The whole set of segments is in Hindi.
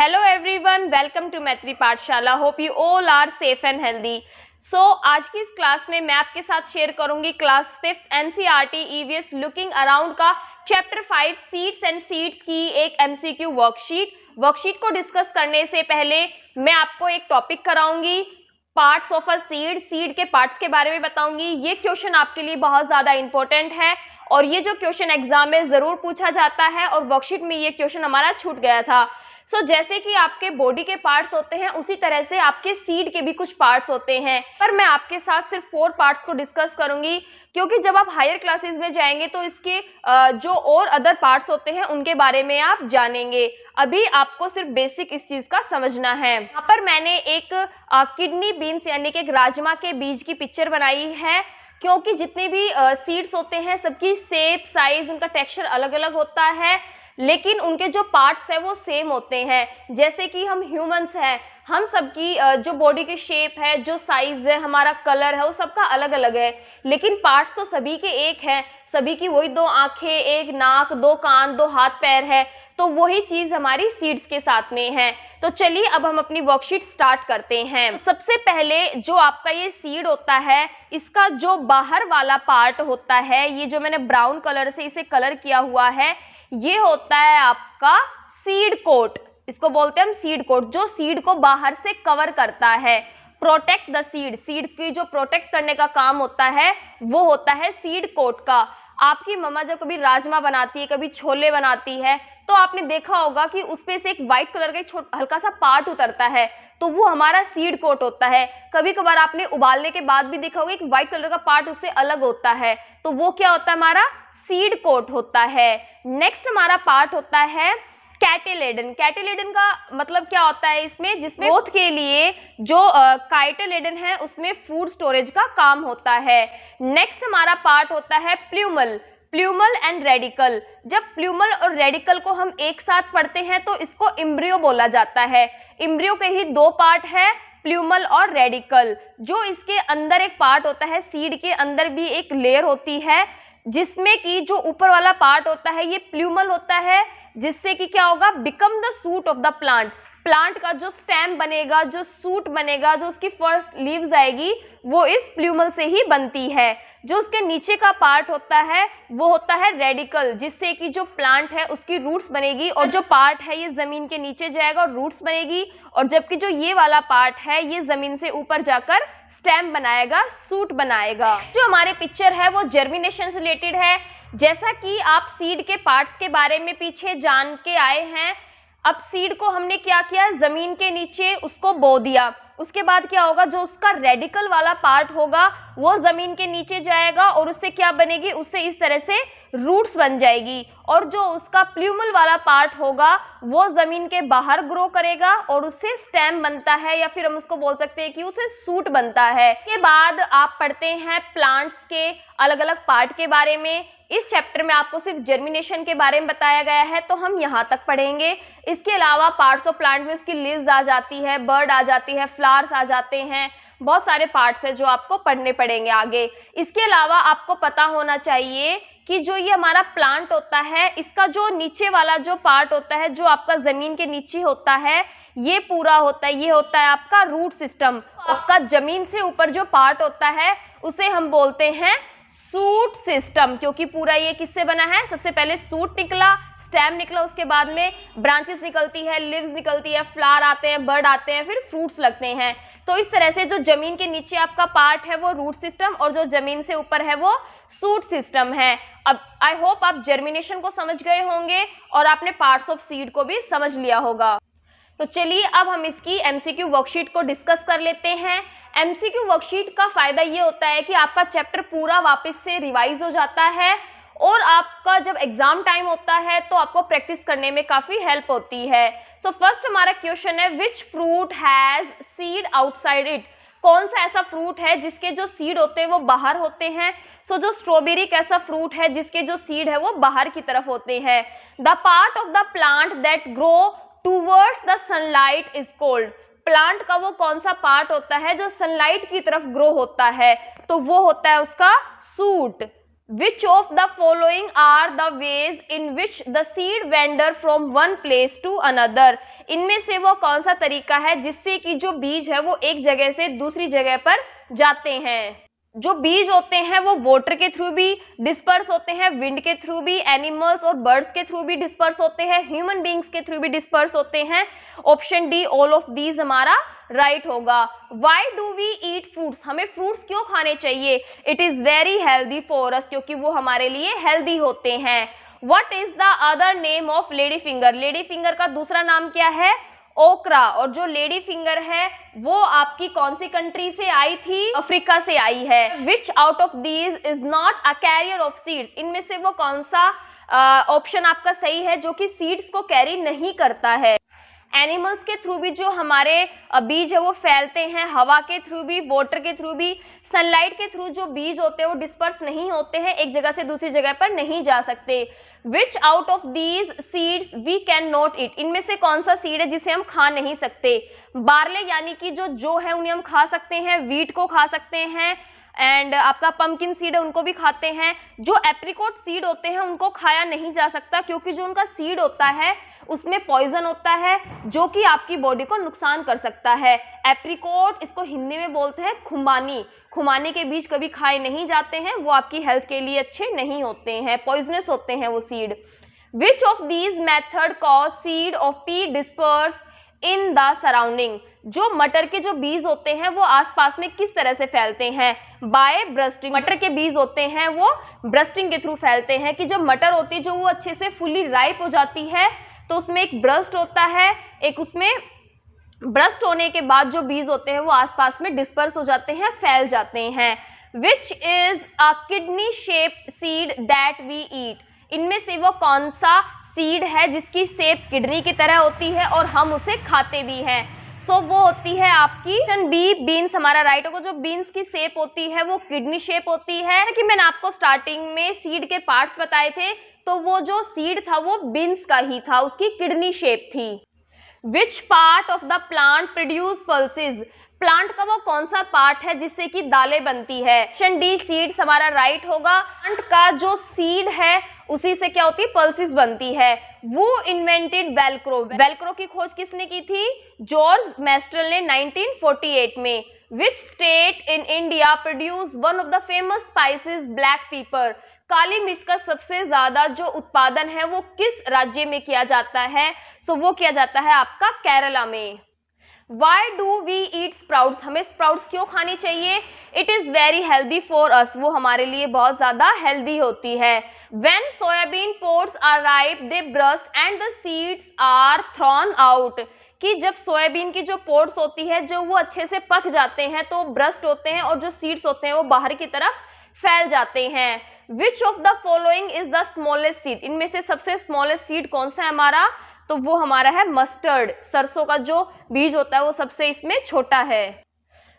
Hello everyone, welcome to Maitri Pathshala. Hope you all are safe and healthy. आज की इस क्लास में मैं आपके साथ शेयर करूंगी class 5th NCERT EVS looking around का चैप्टर 5 सीड्स एंड सीड्स की एक एमसीक्यू वर्कशीट को डिस्कस करने से पहले मैं आपको एक टॉपिक कराऊंगी. पार्ट्स ऑफ अ सीड के पार्ट्स के बारे में बताऊंगी. ये क्वेश्चन आपके लिए बहुत ज्यादा इंपॉर्टेंट है और ये जो क्वेश्चन एग्जाम में जरूर पूछा जाता है और वर्कशीट में ये क्वेश्चन हमारा छूट गया था. जैसे कि आपके बॉडी के पार्ट्स होते हैं उसी तरह से आपके सीड के भी कुछ पार्ट्स होते हैं, पर मैं आपके साथ सिर्फ 4 पार्ट्स को डिस्कस करूंगी क्योंकि जब आप हायर क्लासेस में जाएंगे तो इसके जो और अदर पार्ट्स होते हैं उनके बारे में आप जानेंगे. अभी आपको सिर्फ बेसिक इस चीज का समझना है. यहाँ पर मैंने एक किडनी बीन्स यानी कि एक राजमा के बीज की पिक्चर बनाई है क्योंकि जितने भी सीड्स होते हैं सबकी शेप, साइज, उनका टेक्सचर अलग अलग होता है लेकिन उनके जो पार्ट्स है वो सेम होते हैं. जैसे कि हम ह्यूमंस हैं, हम सबकी जो बॉडी की शेप है, जो साइज है, हमारा कलर है, वो सबका अलग अलग है लेकिन पार्ट्स तो सभी के एक हैं. सभी की वही 2 आंखें, 1 नाक, 2 कान, 2 हाथ पैर है, तो वही चीज हमारी सीड्स के साथ में है. तो चलिए अब हम अपनी वर्कशीट स्टार्ट करते हैं. तो सबसे पहले जो आपका ये सीड होता है इसका जो बाहर वाला पार्ट होता है, ये जो मैंने ब्राउन कलर से इसे कलर किया हुआ है, ये होता है आपका सीड कोट. इसको बोलते हैं हम सीड कोट, जो सीड को बाहर से कवर करता है. प्रोटेक्ट द सीड की जो प्रोटेक्ट करने का काम होता है वो होता है सीड कोट का. आपकी मम्मा जब कभी राजमा बनाती है, कभी छोले बनाती है, तो आपने देखा होगा कि उसपे से एक व्हाइट कलर का एक हल्का सा पार्ट उतरता है, तो वो हमारा सीड कोट होता है. कभी कभार आपने उबालने के बाद भी देखा होगा एक व्हाइट कलर का पार्ट उससे अलग होता है, तो वो क्या होता है, हमारा सीड कोट होता है. नेक्स्ट हमारा पार्ट होता है कैटिलेडन. कैटिलेडन का मतलब क्या होता है इसमें, जिसमें ग्रोथ के लिए जो काइटिलेडन है उसमें फूड स्टोरेज का काम होता है. नेक्स्ट हमारा पार्ट होता है प्ल्यूमल एंड रेडिकल. जब प्ल्यूमल और रेडिकल को हम एक साथ पढ़ते हैं तो इसको एम्ब्रियो बोला जाता है. एम्ब्रियो के ही 2 पार्ट है, प्ल्यूमल और रेडिकल. जो इसके अंदर एक पार्ट होता है, सीड के अंदर भी एक लेयर होती है जिसमें कि जो ऊपर वाला पार्ट होता है ये प्ल्यूमल होता है, जिससे कि क्या होगा, become the suit of the plant का जो स्टेम बनेगा, जो सूट बनेगा, जो उसकी फर्स्ट लीव्स आएगी वो इस प्ल्यूमल से ही बनती है. जो उसके नीचे का पार्ट होता है वो होता है रेडिकल, जिससे कि जो प्लांट है उसकी रूट्स बनेगी और जो पार्ट है ये जमीन के नीचे जाएगा और रूट्स बनेगी, और जबकि जो ये वाला पार्ट है ये जमीन से ऊपर जाकर स्टेम बनाएगा, सूट बनाएगा. जो हमारे पिक्चर है वो जर्मिनेशन से रिलेटेड है. जैसा कि आप सीड के पार्ट्स के बारे में पीछे जान के आए हैं, अब सीड को हमने क्या किया, जमीन के नीचे उसको बो दिया. उसके बाद क्या होगा, जो उसका रेडिकल वाला पार्ट होगा वो जमीन के नीचे जाएगा और उससे क्या बनेगी, उससे इस तरह से रूट्स बन जाएगी. और जो उसका प्ल्यूमल वाला पार्ट होगा वो जमीन के बाहर ग्रो करेगा और उससे स्टेम बनता है, या फिर हम उसको बोल सकते हैं कि उससे सूट बनता है. इसके बाद आप पढ़ते हैं प्लांट्स के अलग अलग पार्ट के बारे में. इस चैप्टर में आपको सिर्फ जर्मिनेशन के बारे में बताया गया है तो हम यहाँ तक पढ़ेंगे. इसके अलावा पार्ट्स ऑफ प्लांट में उसकी लीव्स आ जाती है, बर्ड आ जाती है, फ्लावर्स आ जाते हैं, बहुत सारे पार्ट्स हैं जो आपको पढ़ने पड़ेंगे आगे. इसके अलावा आपको पता होना चाहिए कि जो ये हमारा प्लांट होता है इसका जो नीचे वाला जो पार्ट होता है, जो आपका जमीन के नीचे होता है, ये पूरा होता है, ये होता है आपका रूट सिस्टम. आपका जमीन से ऊपर जो पार्ट होता है उसे हम बोलते हैं सूट सिस्टम, क्योंकि पूरा ये किससे बना है, सबसे पहले सूट निकला, स्टेम निकला, उसके बाद में ब्रांचेस निकलती है, लीव्स निकलती है, फ्लावर आते हैं, बर्ड आते हैं, फिर फ्रूट्स लगते हैं. तो इस तरह से जो जमीन के नीचे आपका पार्ट है वो रूट सिस्टम और जो जमीन से ऊपर है वो सूट सिस्टम है. अब आई होप आप जर्मिनेशन को समझ गए होंगे और आपने पार्ट्स ऑफ सीड को भी समझ लिया होगा. तो चलिए अब हम इसकी एमसीक्यू वर्कशीट को डिस्कस कर लेते हैं. एमसीक्यू वर्कशीट का फायदा ये होता है कि आपका चैप्टर पूरा वापस से रिवाइज हो जाता है और आपका जब एग्जाम टाइम होता है तो आपको प्रैक्टिस करने में काफी हेल्प होती है. सो फर्स्ट हमारा क्वेश्चन है, which fruit has seed outside it. कौन सा ऐसा फ्रूट है जिसके जो सीड होते हैं वो बाहर होते हैं. जो स्ट्रॉबेरी कैसा फ्रूट है जिसके जो सीड है वो बाहर की तरफ होते हैं. The part of the plant that grow towards the sunlight is called. Plant का वो कौन सा पार्ट होता है जो सनलाइट की तरफ ग्रो होता है, तो वो होता है उसका suit. Which of the following are the ways in which the seed wander from one place to another? इनमें से वो कौन सा तरीका है जिससे कि जो बीज है वो एक जगह से दूसरी जगह पर जाते हैं? जो बीज होते हैं वो वाटर के थ्रू भी डिस्पर्स होते हैं, विंड के थ्रू भी, एनिमल्स और बर्ड्स के थ्रू भी डिस्पर्स होते हैं, ह्यूमन बींग्स के थ्रू भी डिस्पर्स होते हैं। Option D all of these हमारा राइट होगा। Why do we eat fruits? हमें फ्रूट्स क्यों खाने चाहिए? It is very healthy for us, क्योंकि वो हमारे लिए हेल्दी होते हैं। What is the other name of lady finger? Lady finger का दूसरा नाम क्या है? ओकरा। और जो लेडी फिंगर है वो आपकी कौन सी कंट्री से आई थी? अफ्रीका से आई है। विच out of these is not a carrier of seeds? इनमें से वो कौन सा ऑप्शन आपका सही है जो कि सीड्स को कैरी नहीं करता है? एनिमल्स के थ्रू भी जो हमारे बीज है वो फैलते हैं, हवा के थ्रू भी, वाटर के थ्रू भी, सनलाइट के थ्रू जो बीज होते हैं वो डिस्पर्स नहीं होते हैं, एक जगह से दूसरी जगह पर नहीं जा सकते। Which out of these seeds we can not eat? इनमें से कौन सा सीड है जिसे हम खा नहीं सकते? बार्ले यानी कि जो है उन्हें हम खा सकते हैं, वीट को खा सकते हैं, एंड आपका पंपकिन सीड है उनको भी खाते हैं। जो एप्रिकॉट सीड होते हैं उनको खाया नहीं जा सकता, क्योंकि जो उनका सीड होता है उसमें पॉइजन होता है जो कि आपकी बॉडी को नुकसान कर सकता है। एप्रिकॉट, इसको हिंदी में बोलते हैं खुमानी। खुमानी के बीज कभी खाए नहीं जाते हैं, वो आपकी हेल्थ के लिए अच्छे नहीं होते हैं, पॉइजनस होते हैं वो seed. Which of these method cause seed of P disperse in the surrounding? जो मटर के जो बीज होते हैं वो आसपास में किस तरह से फैलते हैं? By bursting. मटर के बीज होते हैं वो ब्रस्टिंग के थ्रू फैलते हैं, कि जो मटर होती है जो वो अच्छे से फुली राइप हो जाती है तो उसमें एक ब्रस्ट होता है, एक उसमें ब्रस्ट होने के बाद जो बीज होते हैं वो आसपास में डिस्पर्स हो जाते हैं, फैल जाते हैं। Which is a kidney shape seed that we eat? इनमें से वो कौन सा सीड है जिसकी शेप किडनी की तरह होती है और हम उसे खाते भी हैं? सो वो होती है आपकी ऑप्शन बी बीन्स हमारा राइट होगा। जो बीन्स की शेप होती है वो किडनी शेप होती है। कि मैंने आपको स्टार्टिंग में सीड के पार्ट्स बताए थे, तो वो जो सीड था वो बीन्स का ही था, उसकी किडनी शेप थी। Which part of the plant produce pulses? Plant का वो कौन सा पार्ट है जिससे कि दालें बनती है? ऑप्शन डी सीड्स हमारा राइट होगा। प्लांट का जो सीड है उसी से क्या होती है? पल्सेस बनती है। वो इन्वेंटेड वेलक्रो। वेलक्रो की खोज किसने की थी? जॉर्ज मेस्ट्रल ने 1948 में। Which state in India produce one of the famous spices black pepper? काली मिर्च का सबसे ज्यादा जो उत्पादन है वो किस राज्य में किया जाता है? सो वो किया जाता है आपका केरला में। Why do we eat sprouts? हमें स्प्राउट्स क्यों खानी चाहिए? It is very healthy for अस, वो हमारे लिए बहुत ज्यादा हेल्दी होती है। When soybean pods are ripe, they burst and the seeds are thrown out. कि जब सोयाबीन की जो पोड्स होती है जो वो अच्छे से पक जाते हैं तो ब्रस्ट होते हैं और जो सीड्स होते हैं वो बाहर की तरफ फैल जाते हैं। Which of the following is the smallest seed? इनमें से सबसे स्मॉलेस्ट सीड कौन सा है हमारा? तो वो हमारा है मस्टर्ड। सरसों का जो बीज होता है वो सबसे इसमें छोटा है।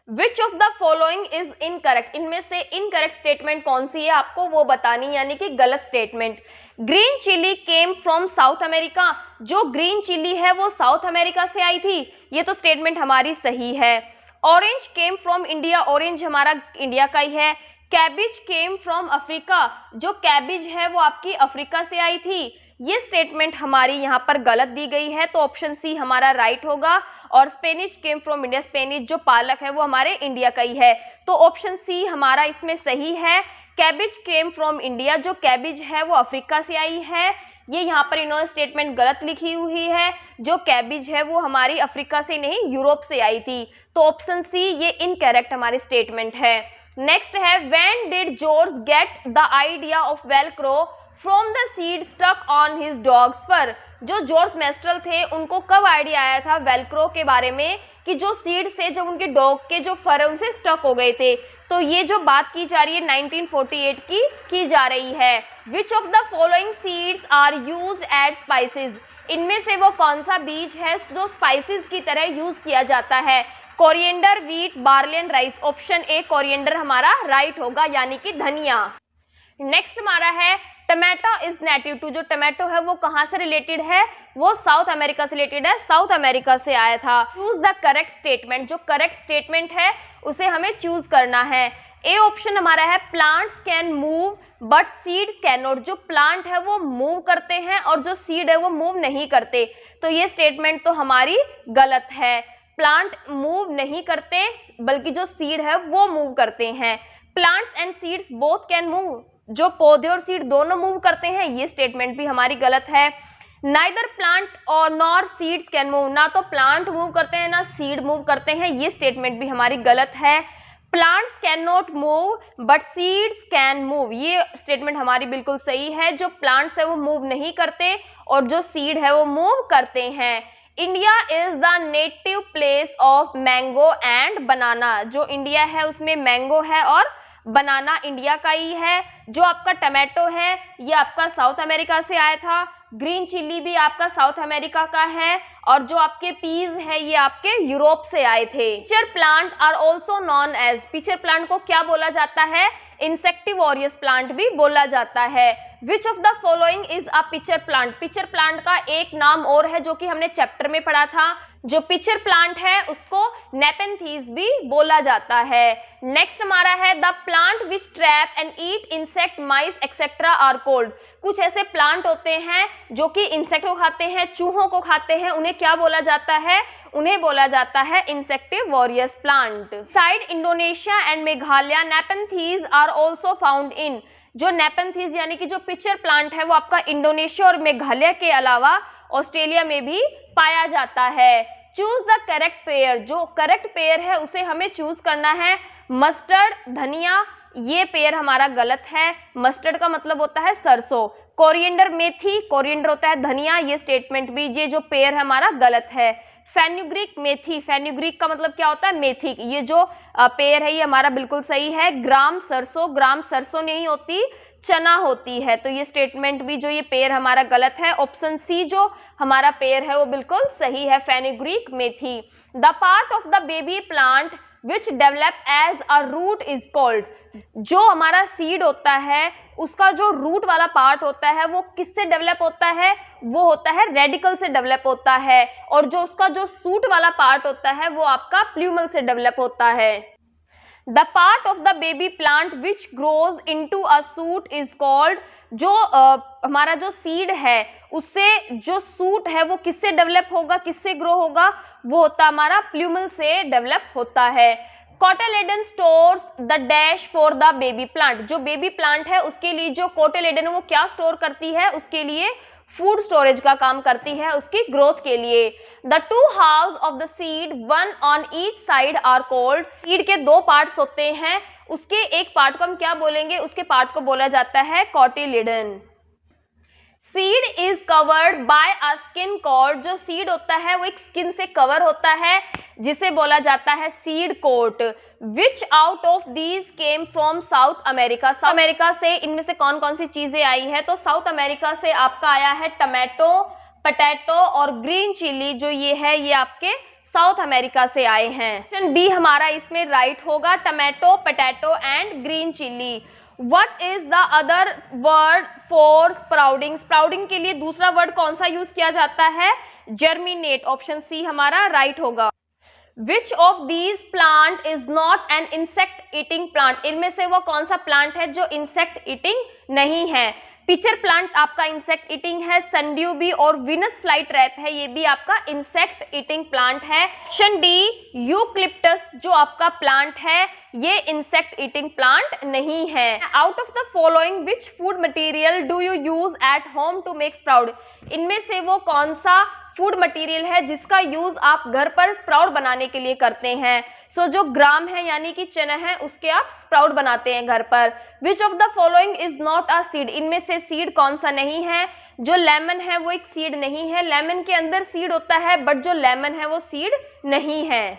Which of the following is incorrect? इनमें से इनकरेक्ट स्टेटमेंट कौन सी है आपको वो बतानी, यानी कि गलत statement. Green chilli came from South America? जो ग्रीन चिली है वो साउथ अमेरिका से आई थी, ये तो स्टेटमेंट हमारी सही है। Orange came from India? Orange हमारा इंडिया का ही है। Cabbage came from Africa? जो कैबिज है वो आपकी अफ्रीका से आई थी, ये स्टेटमेंट हमारी यहाँ पर गलत दी गई है, तो ऑप्शन सी हमारा राइट होगा। और Spanish came from India? Spanish जो पालक है वो हमारे इंडिया का ही है, तो ऑप्शन सी हमारा इसमें सही है। कैबिज केम फ्रॉम इंडिया, जो कैबिज है वो अफ्रीका से आई है, ये यहाँ पर इन्होंने स्टेटमेंट गलत लिखी हुई है। जो कैबिज है वो हमारी अफ्रीका से नहीं यूरोप से आई थी, तो ऑप्शन सी ये इनकरेक्ट हमारी स्टेटमेंट है। नेक्स्ट है when did George get the idea of Velcro from the seed stuck on his dog's fur? जो जॉर्ज मेस्ट्रल थे उनको कब आइडिया आया था वेलक्रो के बारे में, कि जो सीड से जब उनके डॉग के जो फर है उनसे स्टक हो गए थे, तो ये जो बात की जा रही है 1948 की जा रही है। Which of the following seeds are used as spices? इनमें से वो कौन सा बीज है जो स्पाइसेस की तरह यूज किया जाता है? Coriander, wheat, barley and rice. Option A coriander हमारा राइट होगा, यानी कि धनिया। नेक्स्ट हमारा है टमाटो इज नेटिव टू? जो टमाटो है वो कहाँ से रिलेटेड है? वो साउथ अमेरिका से रिलेटेड है, साउथ अमेरिका से आया था। Choose the correct statement. जो करेक्ट स्टेटमेंट है उसे हमें चूज करना है। ए ऑप्शन हमारा है plants can move but seeds can not. जो प्लांट है वो मूव करते हैं और जो सीड है वो मूव नहीं करते। तो ये स्टेटमेंट तो हमारी गलत है। प्लांट मूव नहीं करते बल्कि जो सीड है वो मूव करते हैं। Plants and seeds both can move. जो पौधे और सीड दोनों मूव करते हैं, ये स्टेटमेंट भी हमारी गलत है। नाइदर प्लांट और नॉर सीड्स कैन मूव। ना तो प्लांट मूव करते हैं ना सीड मूव करते हैं, ये स्टेटमेंट भी हमारी गलत है। Plants can not move but seeds can move, ये स्टेटमेंट हमारी बिल्कुल सही है। जो प्लांट्स है वो मूव नहीं करते और जो सीड है वो मूव करते हैं। India is the native place of mango and banana. जो इंडिया है उसमें मैंगो है और बनाना इंडिया का ही है। जो आपका टमाटो है ये आपका साउथ अमेरिका से आया था। ग्रीन चिल्ली भी आपका साउथ अमेरिका का है और जो आपके पीज है ये आपके यूरोप से आए थे। Pitcher plant are also known as. Pitcher plant को क्या बोला जाता है? इंसेक्टिवोरियस प्लांट भी बोला जाता है। Which of the following is a pitcher plant. Pitcher plant का एक नाम और है जो कि हमने चैप्टर में पढ़ा था। जो पिचर प्लांट है उसको नेपेंथीज भी बोला जाता है। नेक्स्ट हमारा है the plant which trap and eat insect mice etcetera are called. कुछ ऐसे प्लांट होते हैं जो कि इंसेक्ट को खाते हैं, चूहों को खाते हैं, उन्हें क्या बोला जाता है? उन्हें बोला जाता है insectivorous plant. Side Indonesia and Meghalaya nepenthes are also found in. जो नेपेंथीज यानी कि जो पिचर प्लांट है वो आपका इंडोनेशिया और मेघालय के अलावा ऑस्ट्रेलिया में भी पाया जाता है। Choose the correct pair. जो करेक्ट पेयर है उसे हमें चूज करना है। मस्टर्ड, धनिया, ये पेयर हमारा गलत है। मस्टर्ड का मतलब होता है सरसों। कोरिएंडर, मेथी, कोरिएंडर होता है धनिया, ये स्टेटमेंट भी, ये जो पेयर है हमारा गलत है। फेन्यूग्रीक, मेथी, फेन्यूग्रीक का मतलब क्या होता है? मेथी। ये जो पेयर है ये हमारा बिल्कुल सही है। ग्राम सरसों नहीं होती, चना होती है। तो ये स्टेटमेंट भी, जो ये पेयर हमारा गलत है। ऑप्शन सी जो हमारा पेयर है वो बिल्कुल सही है, फेन्यूग्रीक, मेथी। The part of the baby plant which develop as a root is called. जो हमारा सीड होता है उसका जो रूट वाला पार्ट होता है वो किससे डेवलप होता है? वो होता है रेडिकल से डेवलप होता है। और जो उसका जो सूट वाला पार्ट होता है वो आपका प्ल्यूमल से डेवलप होता है। The part of the baby plant which grows into a suit is called. जो हमारा जो सीड है उससे जो सूट है वो किससे डेवलप होगा, किससे ग्रो होगा? वो होता हमारा प्ल्यूमल से डेवलप होता है। Cotyledon stores the dash for the baby plant. जो बेबी प्लांट है उसके लिए जो कोटिलेडन वो क्या स्टोर करती है? उसके लिए फूड स्टोरेज का काम करती है उसकी ग्रोथ के लिए। The two halves of the seed one on each side are called. Seed के दो पार्ट्स होते हैं, उसके एक पार्ट को हम क्या बोलेंगे? उसके पार्ट को बोला जाता है cotyledon. Seed is covered by a skin coat. जो सीड होता है वो एक स्किन से कवर होता है जिसे बोला जाता है seed coat. Which out of these came from South America. South America से इनमें से कौन कौन सी चीजें आई है? तो साउथ अमेरिका से आपका आया है टमाटो, पोटैटो और ग्रीन चिली। जो ये है ये आपके साउथ अमेरिका से आए हैं। ऑप्शन बी हमारा इसमें राइट होगा, tomato, potato and green chilli. What is the other word for sprouting? Sprouting के लिए दूसरा वर्ड कौन सा यूज किया जाता है? जर्मिनेट। ऑप्शन सी हमारा राइट होगा। Which of these plant is not an insect eating plant? इनमें से वो कौन सा प्लांट है जो इंसेक्ट ईटिंग नहीं है? पिचर प्लांट आपका इंसेक्ट ईटिंग है, सनड्यूबी और विनस फ्लाई ट्रैप है, ये भी आपका इंसेक्ट ईटिंग प्लांट है। ऑप्शन डी यूक्लिप्टस जो आपका प्लांट है ये इंसेक्ट ईटिंग प्लांट नहीं है। Out of the following which food material do you use at home to make sprout? इनमें से वो कौन सा फूड मटेरियल है जिसका यूज आप घर पर स्प्राउट बनाने के लिए करते हैं? सो जो ग्राम है यानी कि चना है उसके आप स्प्राउट बनाते हैं घर पर। विच of the following is not a seed? इनमें से सीड कौन सा नहीं है? जो लेमन है वो एक सीड नहीं है, लेमन के अंदर सीड होता है बट जो लेमन है वो सीड नहीं है।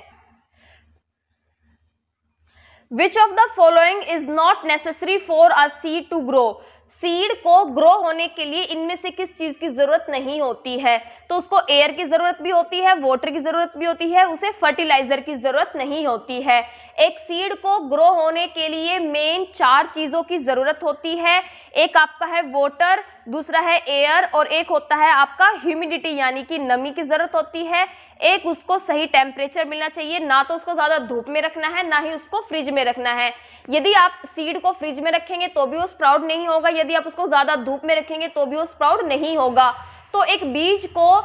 Which of the following is not necessary for a seed to grow? Seed को ग्रो होने के लिए इनमें से किस चीज की जरूरत नहीं होती है? तो उसको एयर की जरूरत भी होती है, वाटर की जरूरत भी होती है, उसे फर्टिलाइजर की जरूरत नहीं होती है। एक सीड को ग्रो होने के लिए मेन 4 चीजों की जरूरत होती है। एक आपका है वाटर, दूसरा है एयर, और एक होता है आपका ह्यूमिडिटी यानी कि नमी की जरूरत होती है। एक उसको सही टेम्परेचर मिलना चाहिए, ना तो उसको ज्यादा धूप में रखना है ना ही उसको फ्रिज में रखना है। यदि आप सीड को फ्रिज में रखेंगे तो भी वो स्प्राउट नहीं होगा, यदि आप उसको ज्यादा धूप में रखेंगे तो भी वो स्प्राउट नहीं होगा। तो एक बीज को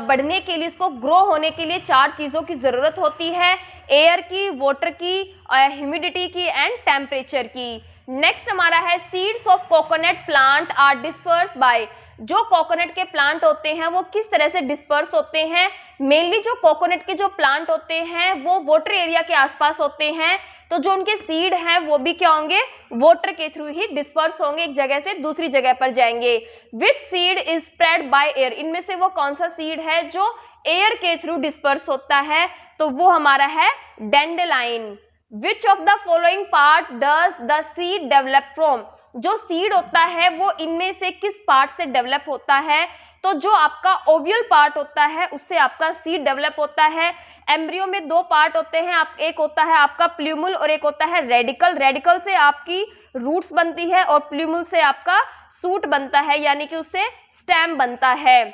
बढ़ने के लिए, इसको ग्रो होने के लिए 4 चीजों की जरूरत होती है, एयर की, वाटर की, ह्यूमिडिटी की एंड टेम्परेचर की। नेक्स्ट हमारा है seeds of coconut plant are disperse by. जो कोकोनट के प्लांट होते हैं वो किस तरह से डिस्पर्स होते हैं? मेनली जो कोकोनट के जो प्लांट होते हैं वो वाटर एरिया के आसपास होते हैं, तो जो उनके सीड हैं वो भी क्या होंगे? वाटर के थ्रू ही डिस्पर्स होंगे, एक जगह से दूसरी जगह पर जाएंगे। Which seed is spread by air. इनमें से वो कौन सा सीड है जो एयर के थ्रू डिस्पर्स होता है? तो वो हमारा है dandelion. Which of the following part does the seed develop from. जो सीड होता है वो इनमें से किस पार्ट से डेवलप होता है? तो जो आपका ओव्यूल पार्ट होता है उससे आपका सीड डेवलप होता है। एम्ब्रियो में 2 पार्ट होते हैं, एक होता है आपका प्ल्यूमुल और एक होता है रेडिकल। रेडिकल से आपकी रूट्स बनती है और प्ल्यूमुल से आपका सूट बनता है, यानी कि उससे स्टेम बनता है।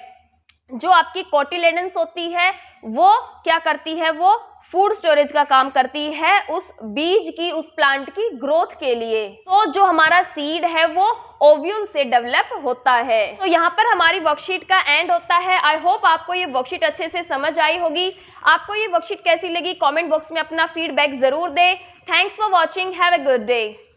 जो आपकी कोटिलेडन्स होती है वो क्या करती है? वो फूड स्टोरेज का काम करती है उस बीज की, उस प्लांट की ग्रोथ के लिए। तो जो हमारा सीड है वो ओव्यूल से डेवलप होता है। तो यहाँ पर हमारी वर्कशीट का एंड होता है। आई होप आपको ये वर्कशीट अच्छे से समझ आई होगी। आपको ये वर्कशीट कैसी लगी कमेंट बॉक्स में अपना फीडबैक जरूर दें। Thanks for watching, have a good day.